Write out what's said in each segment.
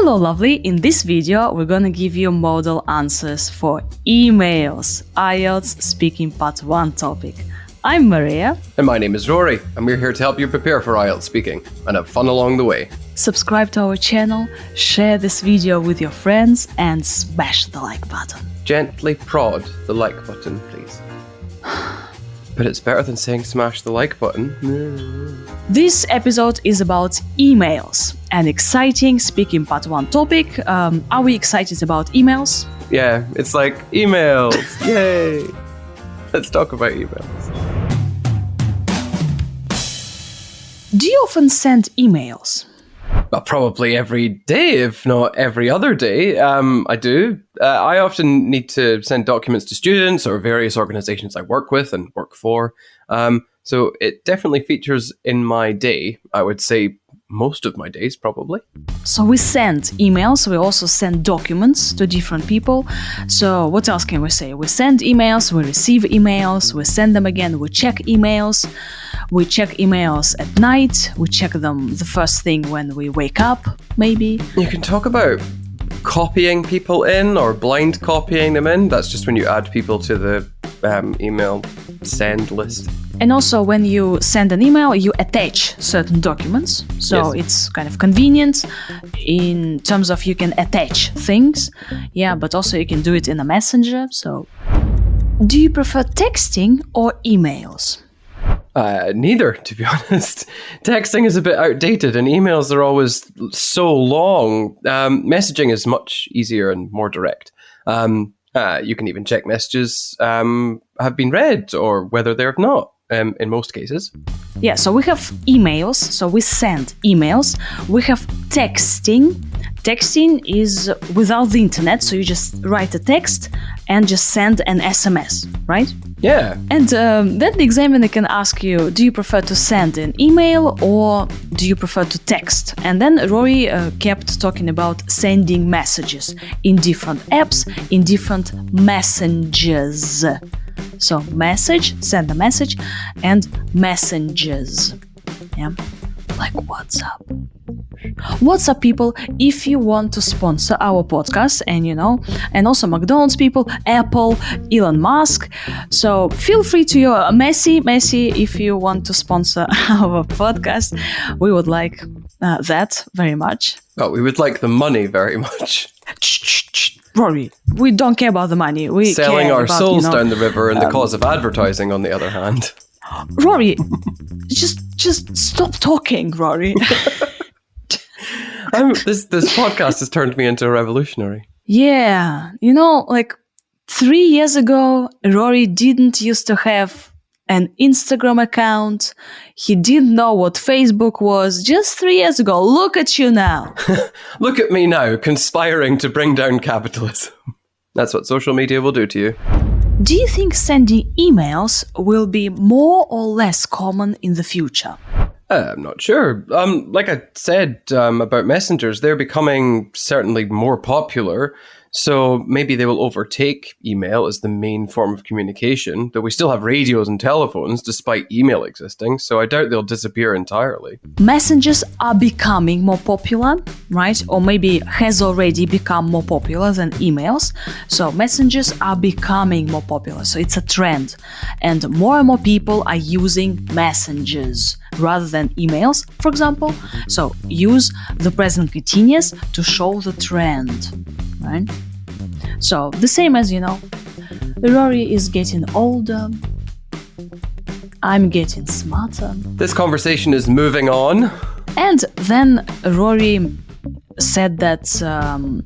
Hello lovely, in this video we're gonna give you model answers for emails, IELTS Speaking Part 1 topic. I'm Maria. And my name is Rory, and we're here to help you prepare for IELTS speaking and have fun along the way. Subscribe to our channel, share this video with your friends and smash the like button. Gently prod the like button, please. But it's better than saying smash the like button. This episode is about emails, an exciting Speaking Part 1 topic. Are we excited about emails? Yeah, it's like emails. Yay! Let's talk about emails. Do you often send emails? Well, probably every day, if not every other day. I do. I often need to send documents to students or various organizations I work with and work for. So it definitely features in my day. I would say most of my days, probably. So we send emails, we also send documents to different people. So what else can we say? We send emails, we receive emails, we send them again, we check emails. We check emails at night, we check them the first thing when we wake up, maybe. You can talk about copying people in or blind copying them in. That's just when you add people to the email send list. And also when you send an email, you attach certain documents. So Yes. It's kind of convenient in terms of you can attach things. Yeah, but also you can do it in a messenger. So do you prefer texting or emails? Neither, to be honest. Texting is a bit outdated and emails are always so long. Messaging is much easier and more direct. You can even check messages have been read or whether they have not, in most cases. Yeah, so we have emails, so we send emails. We have texting. Texting is without the internet, so you just write a text and just send an SMS, right? Yeah. And then the examiner can ask you, do you prefer to send an email or do you prefer to text? And then Rory kept talking about sending messages in different apps, in different messengers. So message, send a message, and messengers. Yeah, like WhatsApp. WhatsApp people, if you want to sponsor our podcast, and also McDonald's people, Apple, Elon Musk. So feel free to your Messi, if you want to sponsor our podcast. We would like that very much. Well, we would like the money very much. Rory, we don't care about the money. We Selling care our about, souls down the river in the cause of advertising, on the other hand. Rory, just stop talking, Rory. This podcast has turned me into a revolutionary. Yeah, like 3 years ago, Rory didn't used to have an Instagram account. He didn't know what Facebook was just 3 years ago. Look at you now. Look at me now, conspiring to bring down capitalism. That's what social media will do to you. Do you think sending emails will be more or less common in the future? I'm not sure. Like I said about messengers, they're becoming certainly more popular. So maybe they will overtake email as the main form of communication, though we still have radios and telephones despite email existing. So I doubt they'll disappear entirely. Messengers are becoming more popular, right? Or maybe has already become more popular than emails. So messengers are becoming more popular. So it's a trend. And more people are using messengers rather than emails, for example. So use the present continuous to show the trend, right? So the same as, Rory is getting older. I'm getting smarter. This conversation is moving on. And then Rory said that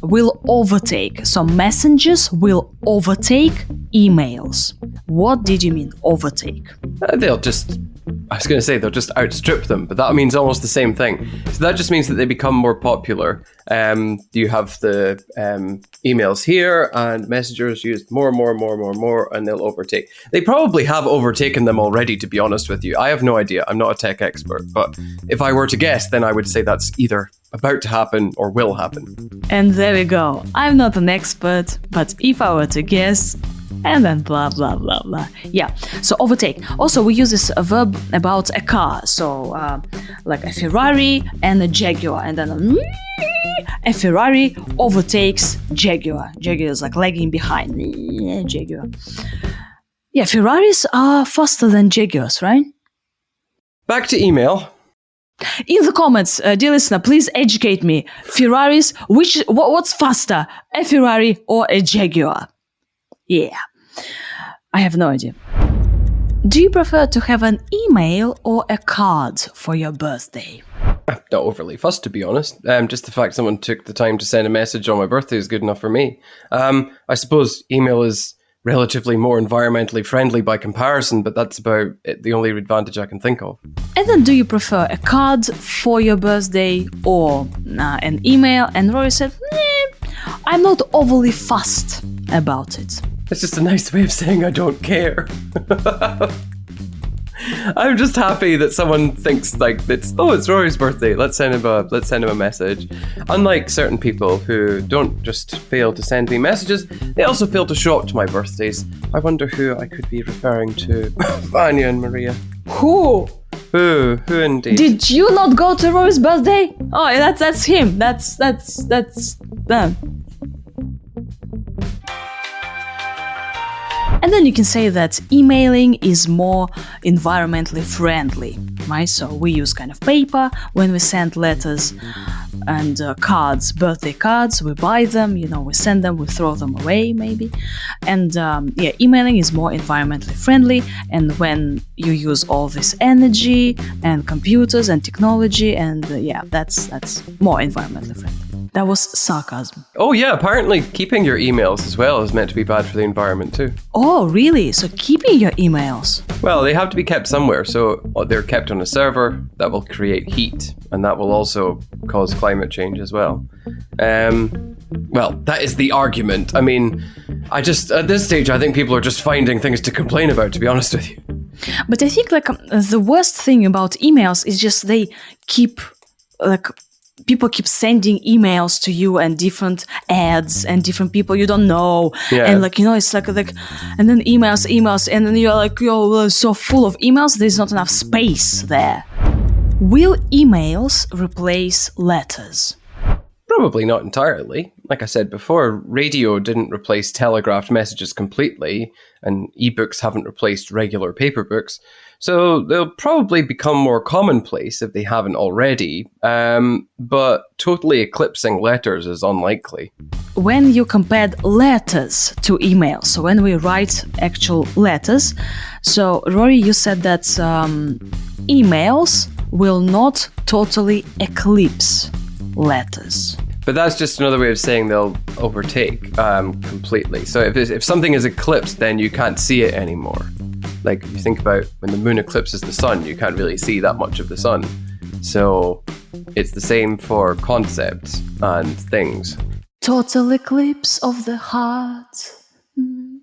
will overtake. So messengers will overtake emails. What did you mean, overtake? They'll just outstrip them, but that means almost the same thing. So that just means that they become more popular. You have the emails here, and messengers used more, and they'll overtake. They probably have overtaken them already, to be honest with you. I have no idea. I'm not a tech expert, but if I were to guess, then I would say that's either about to happen or will happen. And there we go. I'm not an expert, but if I were to guess, and then blah, blah, blah, blah. Yeah, so overtake. Also, we use this verb about a car. So like a Ferrari and a Jaguar, and then a Ferrari overtakes Jaguar. Jaguar is like lagging behind. Jaguar. Yeah, Ferraris are faster than Jaguars, right? Back to email. In the comments, dear listener, please educate me. Ferraris, what's faster, a Ferrari or a Jaguar? Yeah, I have no idea. Do you prefer to have an email or a card for your birthday? Not overly fussed, to be honest. Just the fact someone took the time to send a message on my birthday is good enough for me. I suppose email is relatively more environmentally friendly by comparison, but that's about the only advantage I can think of. And then do you prefer a card for your birthday or an email? And Rory said, I'm not overly fussed about it. It's just a nice way of saying I don't care. I'm just happy that someone thinks like it's Rory's birthday. Let's send him a message. Unlike certain people who don't just fail to send me messages, they also fail to show up to my birthdays. I wonder who I could be referring to. Vanya and Maria. Who? Who indeed? Did you not go to Rory's birthday? Oh, that's him. That's them. And then you can say that emailing is more environmentally friendly, right? So we use kind of paper when we send letters and cards, birthday cards. We buy them, we send them, we throw them away maybe. And emailing is more environmentally friendly. And when you use all this energy and computers and technology, and that's more environmentally friendly. That was sarcasm. Oh yeah, apparently keeping your emails as well is meant to be bad for the environment too. Oh really? So keeping your emails? Well, they have to be kept somewhere, so they're kept on a server that will create heat, and that will also cause climate change as well. Well, that is the argument. I mean, at this stage, I think people are just finding things to complain about, to be honest with you. But I think the worst thing about emails is just they keep people keep sending emails to you and different ads and different people you don't know. Yeah. And it's like, and then emails, and then you're like, you're so full of emails, there's not enough space there. Will emails replace letters? Probably not entirely. Like I said before, radio didn't replace telegraphed messages completely, and ebooks haven't replaced regular paper books. So they'll probably become more commonplace if they haven't already, but totally eclipsing letters is unlikely. When you compared letters to emails, so when we write actual letters, so Rory, you said that emails will not totally eclipse letters. But that's just another way of saying they'll overtake completely. So if something is eclipsed, then you can't see it anymore. Like if you think about when the moon eclipses the sun, you can't really see that much of the sun. So it's the same for concepts and things. Total eclipse of the heart.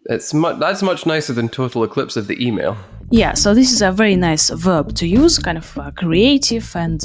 That's much nicer than total eclipse of the email. Yeah, so this is a very nice verb to use, kind of creative and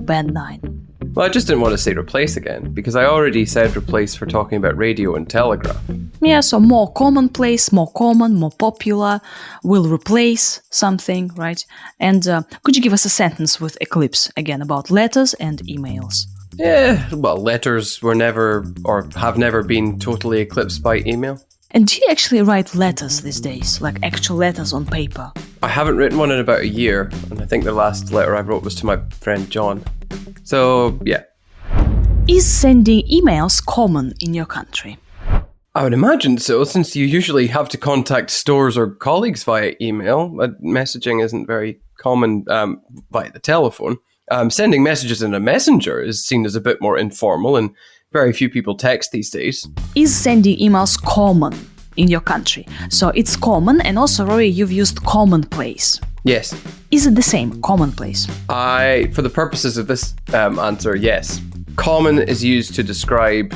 band 9. Well, I just didn't want to say replace again, because I already said replace for talking about radio and telegraph. Yeah, so more commonplace, more common, more popular, will replace something, right? And could you give us a sentence with eclipse, again, about letters and emails? Yeah, well, letters were never, or have never been totally eclipsed by email. And do you actually write letters these days, like actual letters on paper? I haven't written one in about a year, and I think the last letter I wrote was to my friend John. So, yeah. Is sending emails common in your country? I would imagine so, since you usually have to contact stores or colleagues via email. Messaging isn't very common via the telephone. Sending messages in a messenger is seen as a bit more informal, and very few people text these days. Is sending emails common in your country? So it's common, and also, Rory, you've used commonplace. Yes. Is it the same, commonplace? For the purposes of this answer, yes. Common is used to describe,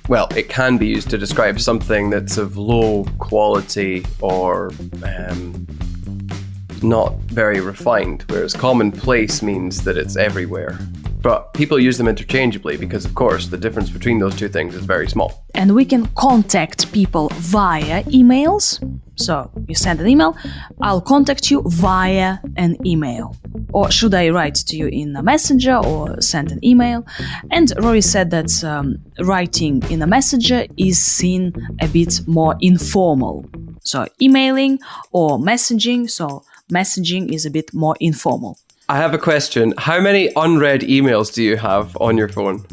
well, it can be used to describe something that's of low quality or not very refined, whereas commonplace means that it's everywhere. But people use them interchangeably because, of course, the difference between those two things is very small. And we can contact people via emails. So you send an email, I'll contact you via an email. or should I write to you in a messenger or send an email? And Rory said that writing in a messenger is seen a bit more informal. So emailing or messaging, so messaging is a bit more informal. I have a question. How many unread emails do you have on your phone?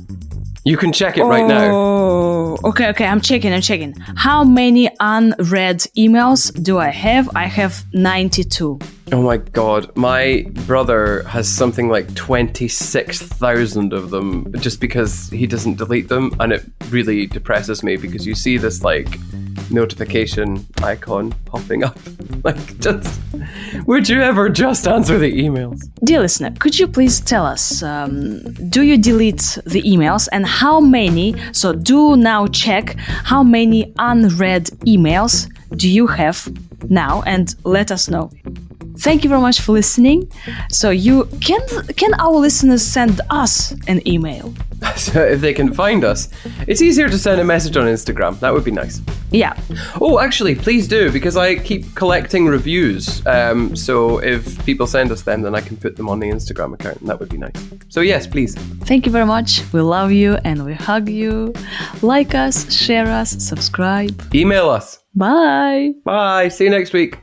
You can check it right now. Oh, okay, I'm checking. How many unread emails do I have? I have 92. Oh my god, my brother has something like 26,000 of them just because he doesn't delete them, and it really depresses me because you see this like notification icon popping up. Like, just, would you ever just answer the emails? Dear listener, could you please tell us, do you delete the emails and how many? So do now check how many unread emails do you have now and let us know. Thank you very much for listening. So you can our listeners send us an email? So if they can find us, it's easier to send a message on Instagram. That would be nice. Yeah. Oh, actually, please do, because I keep collecting reviews. So if people send us them, then I can put them on the Instagram account, and that would be nice. So yes, please. Thank you very much. We love you and we hug you. Like us, share us, subscribe. Email us. Bye. Bye. See you next week.